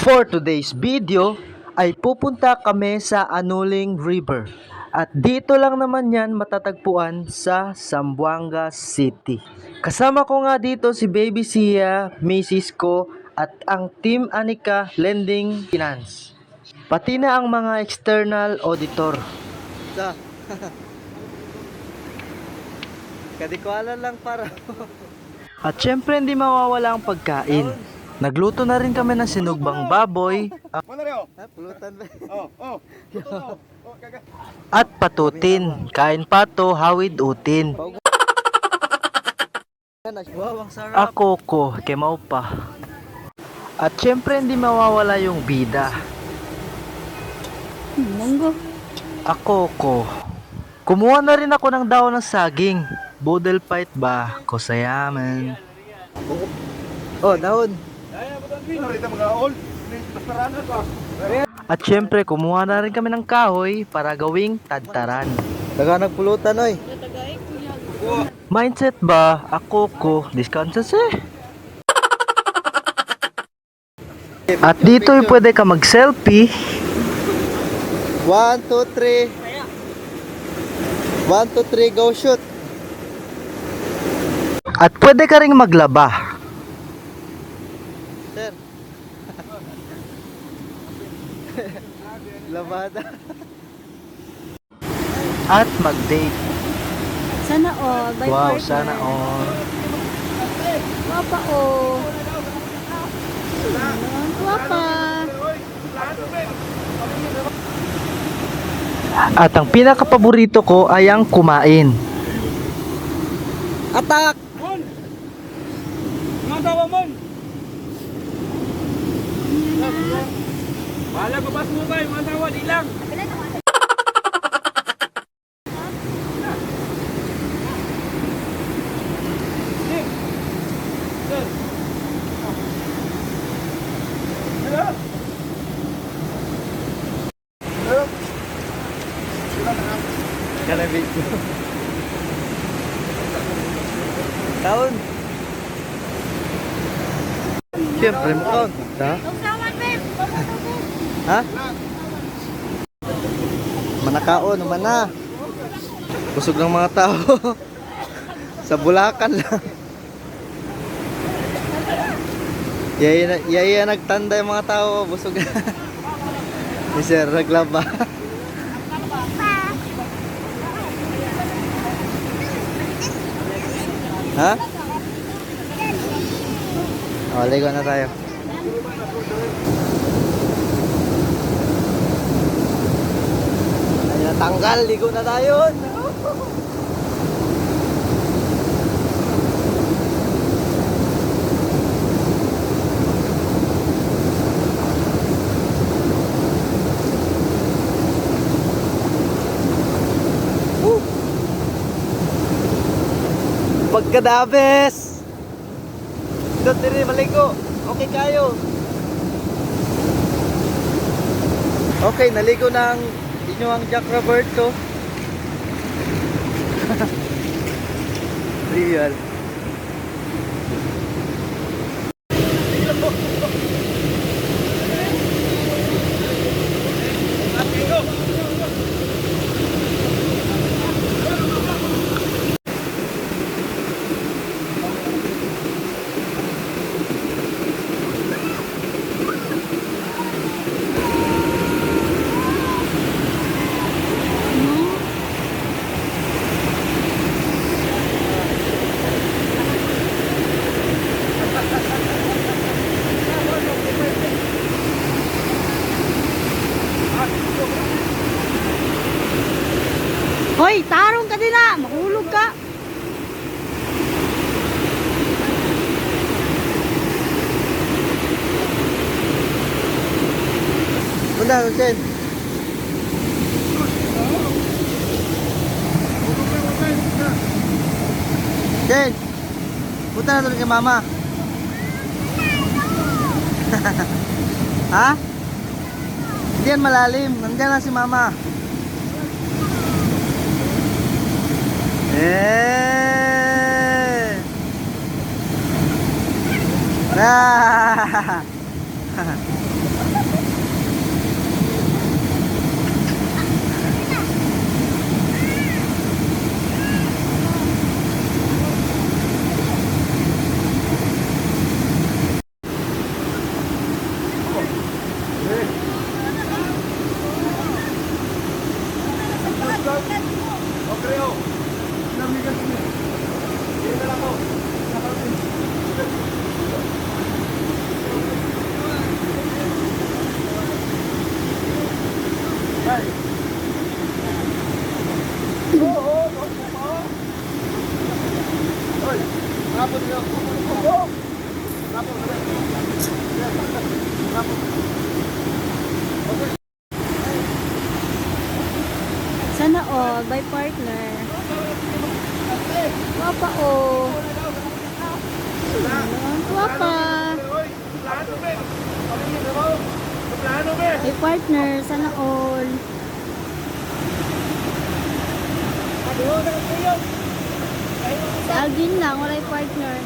For today's video ay pupunta kami sa Anuling River. At dito lang naman yan matatagpuan sa Zamboanga City. Kasama ko nga dito si Baby Sia, Mrs. ko at ang Team Anika Lending Finance. Pati na ang mga external auditor. Sa kadikwalan lang para. At syempre hindi mawawala ang pagkain. Nagluto na rin kami ng sinugbang baboy pulutan ba? At patutin. Kain pato, hawid utin. Wow, ang sarap. Ako ko, kemaw pa. At syempre hindi mawawala yung bida. Monggo. Ako ko. Kumuha na rin ako ng daon ng saging. Budel fight ba? Kosayaman. Oh, daon. At syempre, kumuha na rin kami ng kahoy para gawing tadtaran. Taga nagpulutan, oy. Mindset ba? Ako ko. Diskansa eh. At dito pwede ka mag-selfie. 1, 2, 3. 1, 2, 3, go shoot. At pwede ka ring maglaba. Sir. Labada. At mag-date. Sana all. By Wow, partner. sana all. Guwapa oh. Guwapa. At ang pinaka-paborito ko ay ang kumain. Atak! Mon! Mga tawa, Mon! Bahala ko pas mo tayo, mga tawa, di lang! Kana video. Taon. Siyempre mo taon. Ha? Ha? Manakaon naman na. Busog ng mga tao. Sa Bulacan lang. Yaya nagtanda yung mga tao. Busog. Ni Sir naglaba. Ha? O, ligo na tayo. Ay, natanggal. Ligo na tayo. Pagkadabes! Ito tiri, maligo. Okay kayo. Okay, naligo na ang inyong Jack Roberto. Real. Hoy, tarong ka din ah. Mahulog ka. Punta, Ken. Ken, punta na doon kay mama. Ha? Hindi yan malalim. Nandiyan na si mama. Ah! Sana all, by partner. Guwapa oh. Guwapa. By partner, sana all. Si Alvin lang, walay partner.